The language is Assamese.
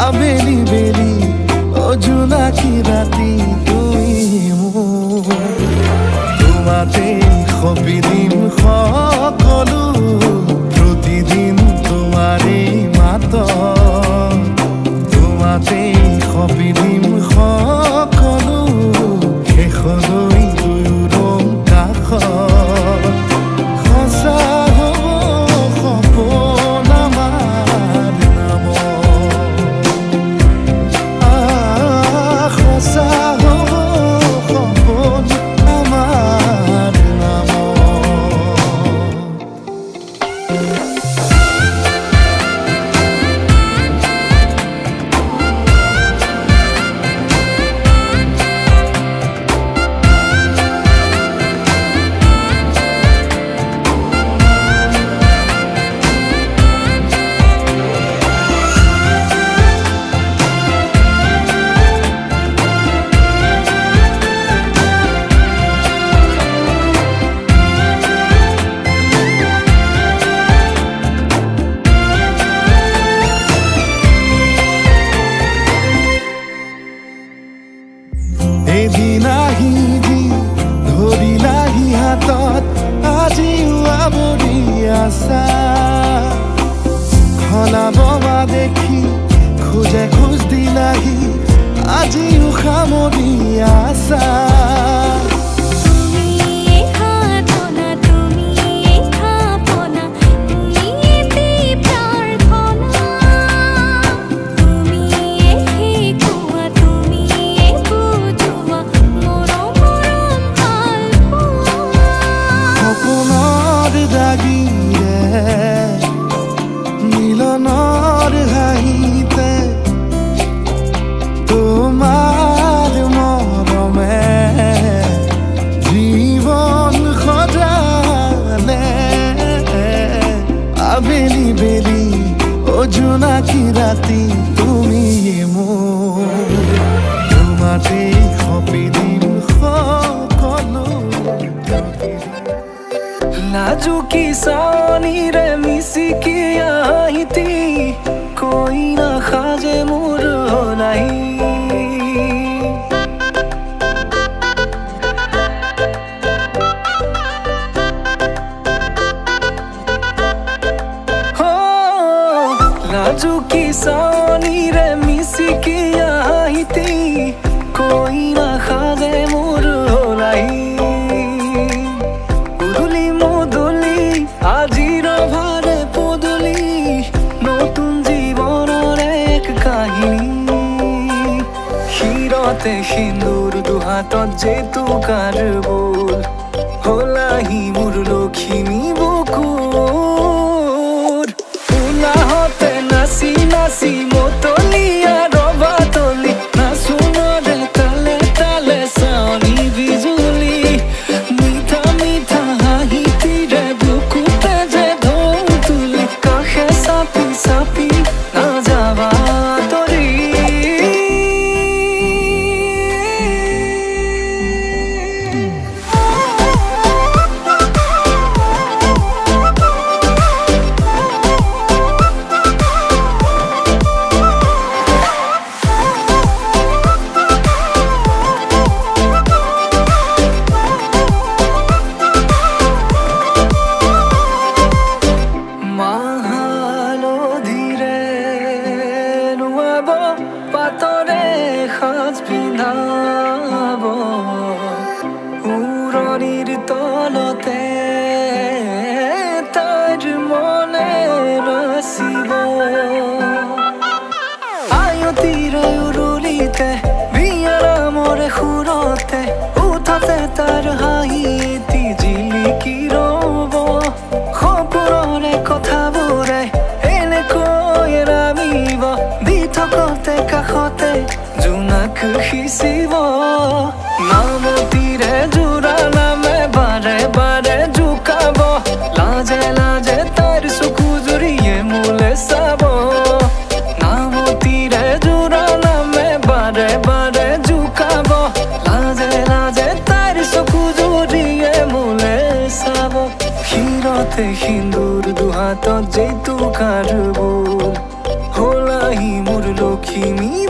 আবেলি বেলি ও জোনাকি ৰাতি তুমি তোমাতে সবিদিন সকলো প্ৰতিদিন তোমাৰে মাত তোমাতে সবিদিন সকলো শেষলৈ দুয়োৰং কাষত সঁচা হ'ব সপোন আমাৰ নামত সঁচা হ'ব সপোন আমাৰ এদিন আহিবি ধৰিলাহি হাতত আজিও আৱৰি আছা সলাব বা দেখি খোজে খোজ দিলাহি আজিও সামৰি আছা মিলনৰ হাঁহিতে তোমাৰ মৰমে জীৱন সজালে আবেলি বেলি ও জোনাকি ৰাতি তুমি মোৰ তোমাতে সপিদিন সকলো লাজুকী চাৱনিৰে মিচিকি আহিতি কৈ নাসাজে মোৰ নাই লাজুকী চাৱনিৰে মিচিকি আহিতি কৈ নাসাজে মোৰ নাই আজিৰ ভাৰে পদূলি নতুন জীৱনৰ এক কাহিনী শিৰতে সিন্দুৰ দুহাতত জেতুকাৰ বোল হলাহি মোৰ লখিমী বুকুৰ উলাহতে নাচি নাচি মতলীয়া ৰবা তলি নাচোনৰে তালে তালে চাৱনি বিজুলি মিঠা মিঠা হাঁহিতিৰে চাপি নাযাবা তৰি পাতৰে সাজ পিন্ধাব উৰণিৰ তলতে তাইৰ মনে ৰচিব আয়তিৰে উৰুলিতে বিয়াৰামৰে সুৰতে উঠতে তাৰ হাঁহি এটি জিলিকি ৰব সপোনৰে কথাবোৰে এনেকৈ নামিব দি থকতে কাষতে জোনাক সিঁচিব নামতিৰে জোৰা নামে বাৰে বাৰে জোকাব লাজে লাজে তাৰ চকু জুৰিয়ে মোলে চাব নামতিৰে জোৰা নামে বাৰে বাৰে জোকাব লাজে লাজে তাৰ চকু জুৰিয়ে মোলে চাব শিৰতে সিন্দুৰ দুহাতত জেতুকাৰ বোল হলাহি মোৰ লক্ষী পশ্চিমী